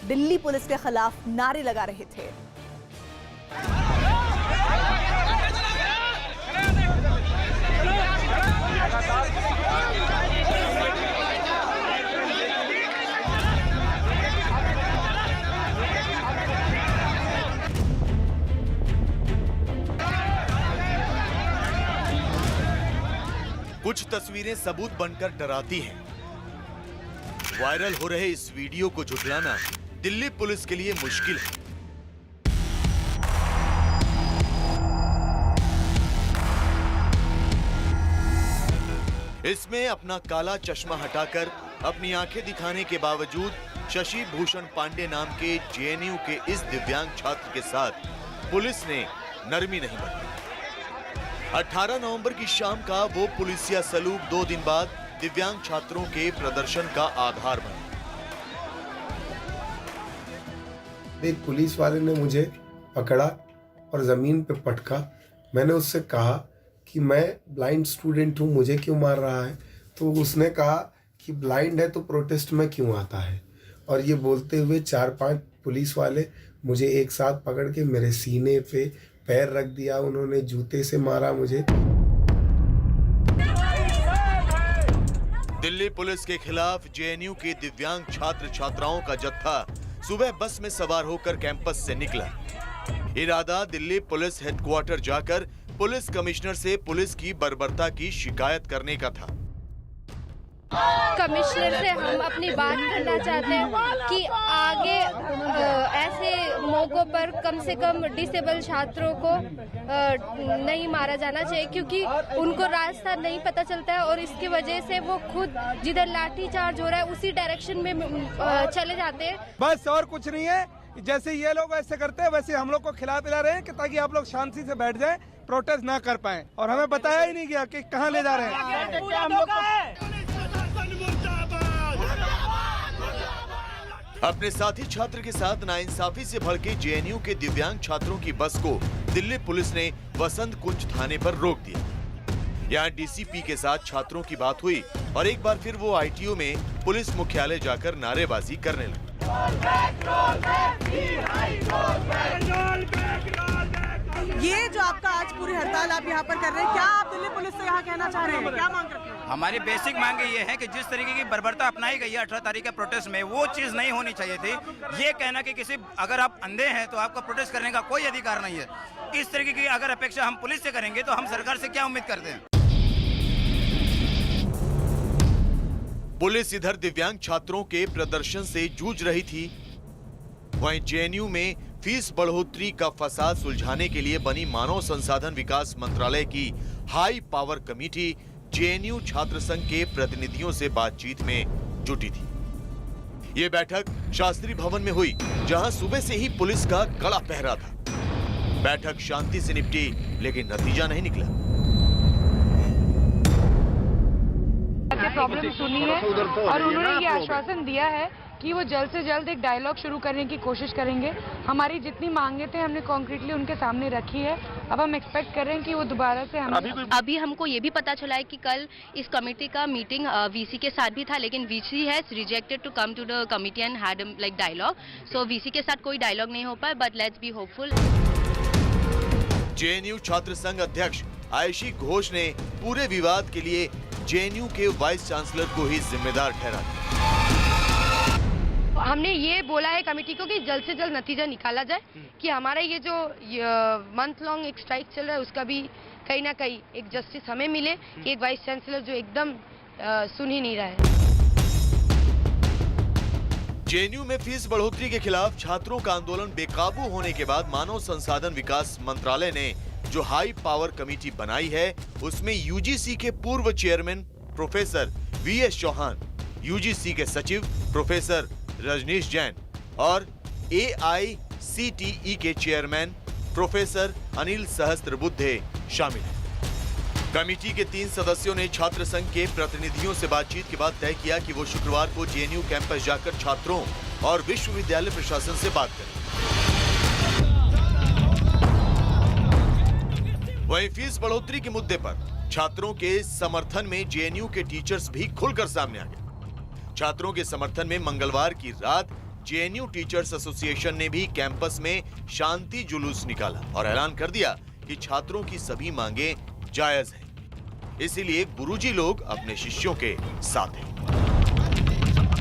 Delhi police के खिलाफ नारे लगा रहे थे। कुछ तस्वीरें सबूत बनकर डराती हैं। वायरल हो रहे इस वीडियो को झुठलाना दिल्ली पुलिस के लिए मुश्किल है। इसमें अपना काला चश्मा हटाकर अपनी आंखें दिखाने के बावजूद शशि भूषण पांडे नाम के जेएनयू के इस दिव्यांग छात्र के साथ पुलिस ने नरमी नहीं बरती। 18 नवंबर की शाम का वो पुलिसिया सलूक 2 दिन बाद दिव्यांग छात्रों के प्रदर्शन का आधार बना। एक पुलिस वाले ने मुझे पकड़ा और जमीन पे पटका। मैंने उससे कहा कि मैं ब्लाइंड स्टूडेंट हूँ, मुझे क्यों मार रहा है? तो उसने कहा कि ब्लाइंड है तो प्रोटेस्ट में क्यों आता है? और ये बोलते हुए 4-5 पुलिस वाले मुझे एक साथ पकड़ के मेरे सीने पे पैर रख दिया। उन्होंने जूते से मारा मुझे। दिल्ली पुलिस के खिलाफ जेएनयू के दिव्यांग छात्र छात्राओं का जत्था सुबह बस में सवार होकर कैंपस से निकला। इरादा दिल्ली पुलिस हेडक्वार्टर जाकर पुलिस कमिश्नर से पुलिस की बर्बरता की शिकायत करने का था। कमिश्नर से हम अपनी बात करना चाहते हैं कि आगे ऐसे मौकों पर कम से कम डिसेबल छात्रों को नहीं मारा जाना चाहिए, क्योंकि उनको रास्ता नहीं पता चलता है और इसकी वजह से वो खुद जिधर लाठी चार्ज हो रहा है उसी डायरेक्शन में चले जाते हैं। बस और कुछ नहीं है। जैसे ये लोग ऐसे करते हैं वैसे हम लोग को खिला पिला रहे हैं कि ताकि आप लोग शांति से बैठ जाएं, प्रोटेस्ट ना कर पाए। और हमें बताया ही नहीं गया कि कहाँ ले जा रहे हैं। अपने साथी छात्र के साथ नाइंसाफी से भड़के जेएनयू के दिव्यांग छात्रों की बस को दिल्ली पुलिस ने वसंत कुंज थाने पर रोक दिया। यहाँ डीसीपी के साथ छात्रों की बात हुई और एक बार फिर वो आईटीओ में पुलिस मुख्यालय जाकर नारेबाजी करने लगे। ये जो आपका आज पूरी हड़ताल आप यहाँ पर कर रहे हैं, क्या आप दिल्ली पुलिस से यहाँ कहना चाह रहे हैं? क्या मांग करते हैं? हमारी बेसिक मांगे ये है कि जिस तरीके की बर्बरता अपनाई गई है 18 तारीख के प्रोटेस्ट में, वो चीज नहीं होनी चाहिए थी। ये कहना कि किसी अगर आप अंधे हैं तो आपका प्रोटेस्ट करने का कोई अधिकार नहीं है, इस तरीके की अगर अपेक्षा हम पुलिस से करेंगे तो हम सरकार से क्या उम्मीद करते हैं? पुलिस इधर दिव्यांग छात्रों के प्रदर्शन से जूझ रही थी, वहीं जेएनयू में फीस बढ़ोतरी का फसाद सुलझाने के लिए बनी मानव संसाधन विकास मंत्रालय की हाई पावर कमेटी जेएनयू छात्र संघ के प्रतिनिधियों से बातचीत में जुटी थी। ये बैठक शास्त्री भवन में हुई, जहां सुबह से ही पुलिस का कड़ा पहरा था। बैठक शांति से निपटी, लेकिन नतीजा नहीं निकला। प्रॉब्लम सुनी है और उन्होंने ये आश्वासन दिया है कि वो जल्द से जल्द एक डायलॉग शुरू करने की कोशिश करेंगे। हमारी जितनी मांगे थे हमने कॉन्क्रीटली उनके सामने रखी है। अब हम एक्सपेक्ट कर रहे हैं कि वो दोबारा से अभी हमको ये भी पता चला है कि कल इस कमेटी का मीटिंग वीसी के साथ भी था, लेकिन VC has rejected to come to the committee and had like dialogue. So VC के साथ कोई डायलॉग नहीं हो पाया, but let's be hopeful. JNU छात्र संघ अध्यक्ष आयशी घोष ने पूरे विवाद के लिए जेएनयू के वाइस चांसलर को ही जिम्मेदार ठहरा। हमने ये बोला है कमेटी को कि जल्द से जल्द नतीजा निकाला जाए कि हमारा ये जो मंथ लॉन्ग एक स्ट्राइक चल रहा है उसका भी कहीं ना कहीं एक जस्टिस हमें मिले कि एक वाइस चांसलर जो एकदम सुन ही नहीं रहा है। जेएनयू में फीस बढ़ोतरी के खिलाफ छात्रों का आंदोलन बेकाबू होने के बाद मानव संसाधन विकास मंत्रालय ने जो हाई पावर कमेटी बनाई है, उसमें यूजीसी के पूर्व chairman professor VS Chauhan, UGC के सचिव प्रोफेसर रजनीश जैन और एआईसीटीई के चेयरमैन प्रोफेसर अनिल सहस्त्रबुद्धे शामिल हैं। कमेटी के 3 सदस्यों ने छात्र संघ के प्रतिनिधियों से बातचीत के बाद तय किया कि वो शुक्रवार को जेएनयू कैंपस जाकर छात्रों और विश्वविद्यालय प्रशासन से बात करें। वहीं फीस बढ़ोतरी के मुद्दे पर छात्रों के समर्थन में जेएनयू के टीचर्स भी खुलकर सामने आ गए। छात्रों के समर्थन में मंगलवार की रात जेएनयू टीचर्स एसोसिएशन ने भी कैंपस में शांति जुलूस निकाला और ऐलान कर दिया कि छात्रों की सभी मांगे जायज हैं। इसीलिए गुरुजी लोग अपने शिष्यों के साथ हैं।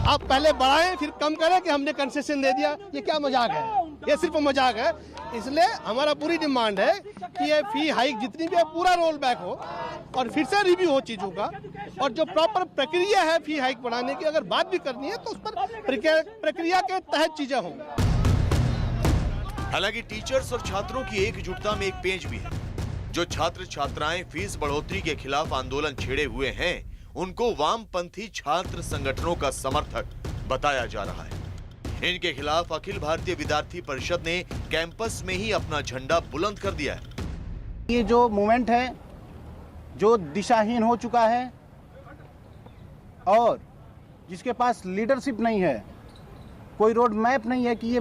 आप पहले बढ़ाएं फिर कम करें कि हमने कंसेशन दे दिया, ये क्या मजाक है? ये सिर्फ मजाक है। इसलिए हमारा पूरी डिमांड है कि ये फी हाइक जितनी भी है पूरा रोल बैक हो और फिर से रिव्यू हो चीजों का, और जो प्रॉपर प्रक्रिया है फी हाइक बढ़ाने की, अगर बात भी करनी है तो उस पर प्रक्रिया के तहत चीजें हों। हालांकि टीचर्स और छात्रों की एकजुटता में एक पेंच भी है। जो छात्र छात्राएं फीस बढ़ोतरी के खिलाफ आंदोलन छेड़े हुए हैं, उनको वामपंथी छात्र संगठनों का समर्थक बताया जा रहा है। इनके खिलाफ अखिल भारतीय विद्यार्थी परिषद ने कैंपस में ही अपना झंडा बुलंद कर दिया है। ये जो मूवमेंट है जो दिशाहीन हो चुका है और जिसके पास लीडरशिप नहीं है, कोई रोड मैप नहीं है कि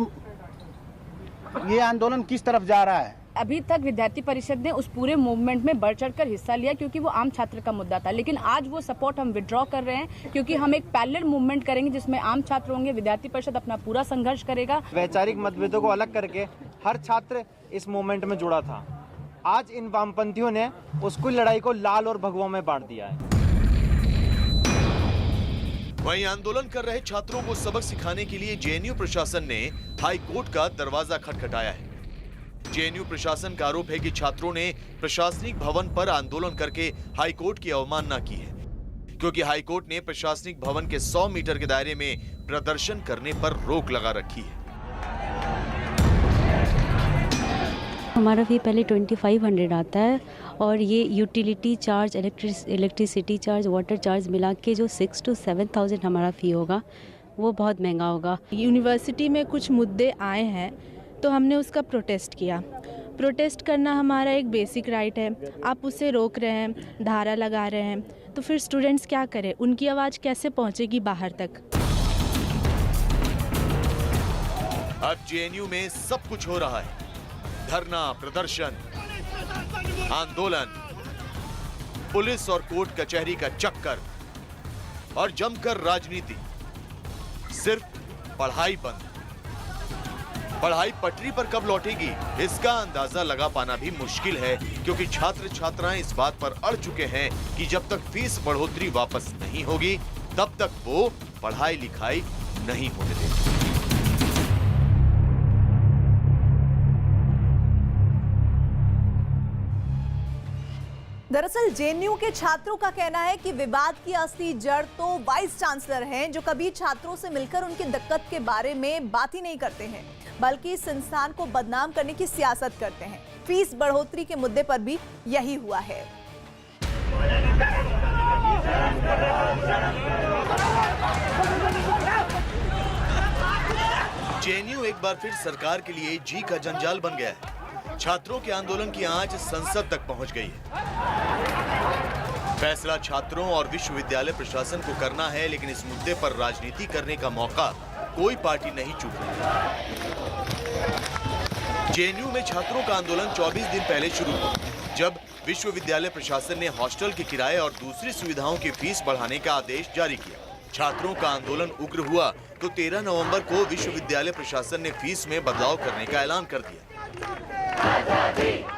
ये आंदोलन किस तरफ जा रहा है। अभी तक विद्यार्थी परिषद ने उस पूरे मूवमेंट में बढ़ चढ़कर हिस्सा लिया क्योंकि वो आम छात्र का मुद्दा था, लेकिन आज वो सपोर्ट हम विड्रॉ कर रहे हैं क्योंकि हम एक पैरेलल मूवमेंट करेंगे जिसमें आम छात्र होंगे, विद्यार्थी परिषद अपना पूरा संघर्ष करेगा। वैचारिक मतभेदों को अलग करके हर छात्र इस मूवमेंट में जुड़ा था। आज इन वामपंथियों ने उसकी लड़ाई को लाल और भगवा में बांट दिया है। वहीं आंदोलन कर रहे छात्रों को सबक सिखाने के लिए जेएनयू प्रशासन ने हाई कोर्ट का दरवाजा खटखटाया है। जेएनयू प्रशासन का आरोप है कि छात्रों ने प्रशासनिक भवन पर आंदोलन करके हाई कोर्ट की अवमानना की है, क्योंकि हाई कोर्ट ने प्रशासनिक भवन के 100 मीटर के दायरे में प्रदर्शन करने पर रोक लगा रखी है। हमारा फी पहले 2500 आता है और ये utility charge, electricity charge, water charge मिला के जो 6,000 to 7,000 हमारा फ़ी होगा वो बहुत महंगा होगा। यूनिवर्सिटी में कुछ मुद्दे आए हैं तो हमने उसका प्रोटेस्ट किया। प्रोटेस्ट करना हमारा एक बेसिक राइट है। आप उसे रोक रहे हैं, धारा लगा रहे हैं, तो फिर स्टूडेंट्स क्या करें? उनकी आवाज़ कैसे पहुंचेगी बाहर तक? अब जेएनयू में सब कुछ हो रहा है। धरना, प्रदर्शन, आंदोलन, पुलिस और कोर्ट कचहरी का चक्कर और जमकर राजनीति। सिर्फ पढ़ाई बंद। पढ़ाई पटरी पर कब लौटेगी इसका अंदाजा लगा पाना भी मुश्किल है, क्योंकि छात्र छात्राएं इस बात पर अड़ चुके हैं कि जब तक फीस बढ़ोतरी वापस नहीं होगी तब तक वो पढ़ाई लिखाई नहीं होने देंगे। दरअसल जेएनयू के छात्रों का कहना है कि विवाद की असली जड़ तो वाइस चांसलर हैं, जो कभी छात्रों से मिलकर उनकी दिक्कत के बारे में बात ही नहीं करते हैं, बल्कि इस संस्थान को बदनाम करने की सियासत करते हैं। फीस बढ़ोतरी के मुद्दे पर भी यही हुआ है। जेएनयू एक बार फिर सरकार के लिए जी का जंजाल बन गया है। छात्रों के आंदोलन की आंच संसद तक पहुंच गई है। फैसला छात्रों और विश्वविद्यालय प्रशासन को करना है, लेकिन इस मुद्दे पर राजनीति करने का मौका कोई पार्टी नहीं चूक रही। जेएनयू में छात्रों का आंदोलन 24 दिन पहले शुरू हुआ, जब विश्वविद्यालय प्रशासन ने हॉस्टल के किराए और दूसरी सुविधाओं की फीस बढ़ाने का आदेश जारी किया। छात्रों का आंदोलन उग्र हुआ तो 13 नवंबर को विश्वविद्यालय प्रशासन ने फीस में बदलाव करने का ऐलान कर दिया।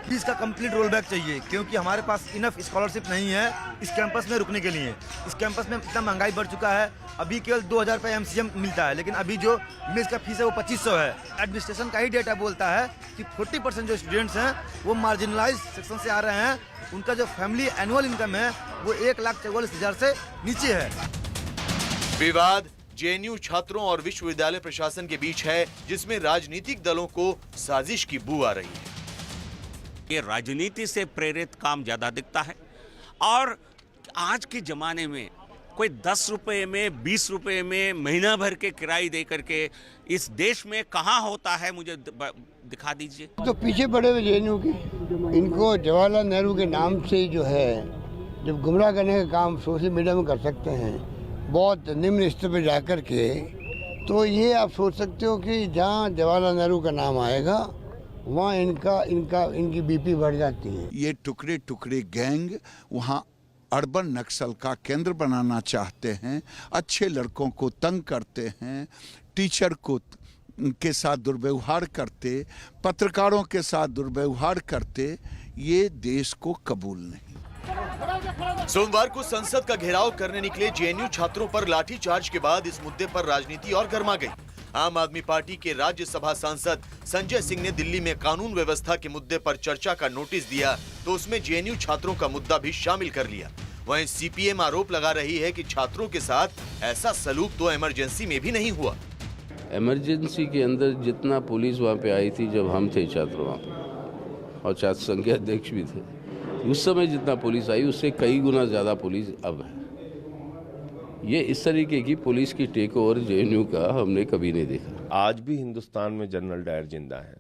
फीस का कंप्लीट रोल बैक चाहिए, क्योंकि हमारे पास इनफ स्कॉलरशिप नहीं है इस कैंपस में रुकने के लिए। इस कैंपस में इतना महंगाई बढ़ चुका है, अभी केवल 2000 रुपये MCM मिलता है, लेकिन अभी जो मेस का फीस है वो 2500 है। एडमिनिस्ट्रेशन का ही डेटा बोलता है कि 40% जो स्टूडेंट्स हैं वो मार्जिनलाइज सेक्शन से आ रहे हैं, उनका जो फैमिली एनुअल इनकम है वो 1,44,000 से नीचे है। विवाद जेएनयू छात्रों और विश्वविद्यालय प्रशासन के बीच है, जिसमें राजनीतिक दलों को साजिश की बू आ रही है। ये राजनीति से प्रेरित काम ज्यादा दिखता है, और आज के जमाने में कोई 10 रुपए में, 20 रुपए में महीना भर के किराए दे करके इस देश में कहाँ होता है, मुझे दिखा दीजिए। तो पीछे पड़े हुए जेएनयू की, इनको जवाहरलाल नेहरू के नाम से जो है जब गुमराह करने का काम सोशल मीडिया में कर सकते हैं बहुत निम्न स्तर पर जाकर के, तो ये आप सोच सकते हो कि जहाँ जवाहरलाल नेहरू का नाम आएगा वहाँ इनकी बीपी बढ़ जाती है। ये टुकड़े टुकड़े गैंग वहाँ अर्बन नक्सल का केंद्र बनाना चाहते हैं, अच्छे लड़कों को तंग करते हैं, टीचर को के साथ दुर्व्यवहार करते, पत्रकारों के साथ दुर्व्यवहार करते, ये देश को कबूल नहीं। सोमवार को संसद का घेराव करने निकले जेएनयू छात्रों पर लाठीचार्ज के बाद इस मुद्दे पर राजनीति और गर्मा गई। आम आदमी पार्टी के राज्यसभा सांसद संजय सिंह ने दिल्ली में कानून व्यवस्था के मुद्दे पर चर्चा का नोटिस दिया तो उसमें जेएनयू छात्रों का मुद्दा भी शामिल कर लिया। वहीं सीपीएम आरोप लगा रही है कि छात्रों के साथ ऐसा सलूक तो इमरजेंसी में भी नहीं हुआ। इमरजेंसी के अंदर जितना पुलिस वहाँ पे आई थी जब हम थे छात्र वहाँ पे, और छात्र संघ के अध्यक्ष भी थे, उस समय जितना पुलिस आई उससे कई गुना ज़्यादा पुलिस अब है। ये इस तरीके की पुलिस की टेक ओवर जेएनयू का हमने कभी नहीं देखा। आज भी हिंदुस्तान में जनरल डायर जिंदा हैं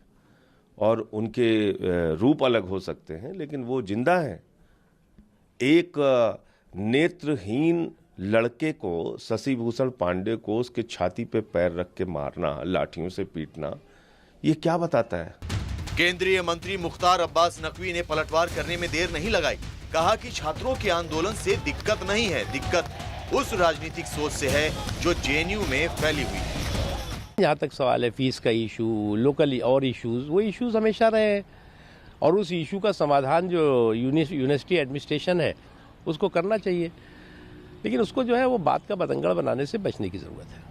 और उनके रूप अलग हो सकते हैं, लेकिन वो जिंदा हैं। एक नेत्रहीन लड़के को, शशि भूषण पांडे को, उसके छाती पे पैर रख के मारना, लाठियों से पीटना, ये क्या बताता है? केंद्रीय मंत्री मुख्तार अब्बास नकवी ने पलटवार करने में देर नहीं लगाई। कहा कि छात्रों के आंदोलन से दिक्कत नहीं है, दिक्कत उस राजनीतिक सोच से है जो जेएनयू में फैली हुई है। जहाँ तक सवाल है फीस का इशू, लोकल और इश्यूज, वो इश्यूज हमेशा रहे हैं और उस इशू का समाधान जो यूनिवर्सिटी एडमिनिस्ट्रेशन है उसको करना चाहिए, लेकिन उसको जो है वो बात का बतंगड़ बनाने से बचने की जरूरत है।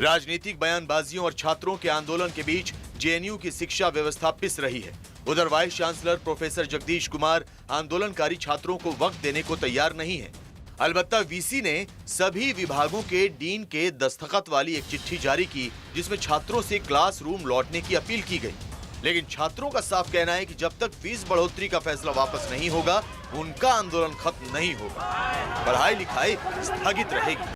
राजनीतिक बयानबाजियों और छात्रों के आंदोलन के बीच जेएनयू की शिक्षा व्यवस्था पिस रही है। उधर vice chancellor professor Jagdish Kumar आंदोलनकारी छात्रों को वक्त देने को तैयार नहीं है। अलबत्ता वीसी ने सभी विभागों के डीन के दस्तखत वाली एक चिट्ठी जारी की जिसमें छात्रों से क्लासरूम लौटने की अपील की गई। लेकिन छात्रों का साफ कहना है कि जब तक फीस बढ़ोतरी का फैसला वापस नहीं होगा उनका आंदोलन खत्म नहीं होगा। पढ़ाई लिखाई स्थगित रहेगी।